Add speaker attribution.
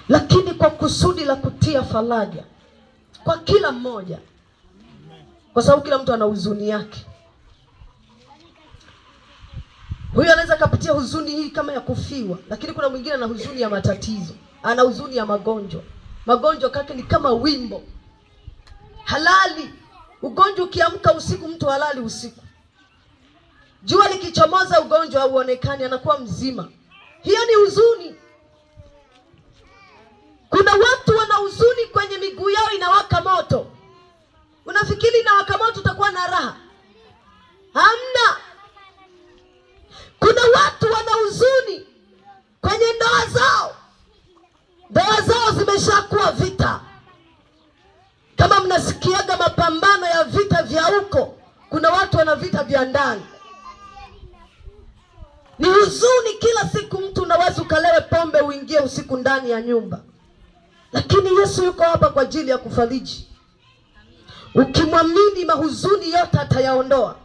Speaker 1: lakini kwa kusudi la kutia faraja kwa kila mmoja, kwa sababu kila mtu ana huzuni yake. Huyu anaweza kupitia huzuni hii kama ya kufiwa, lakini kuna mwingine ana huzuni ya matatizo, ana huzuni ya magonjwa. Magonjwa kake ni kama wimbo halali. Ugonjwa ukiamka usiku, mtu halali usiku. Jua likichomoza ugonjwa hauonekani, anakuwa mzima. Hiyo ni huzuni. Kuna watu wana huzuni kwenye miguu yao inawaka moto. Unafikiri inawaka moto utakuwa na raha? Hamna. Kuna watu wana huzuni kwenye ndoa zao. Ndoa zao zimeshakuwa vita. Kama mnasikiaga mapambano ya vita vya huko, kuna watu wana vita vya ndani. Ni huzuni kila siku. Mtu unaweza ukalewe pombe uingie usiku ndani ya nyumba, lakini Yesu yuko hapa kwa ajili ya kufariji. Ukimwamini, mahuzuni yote atayaondoa.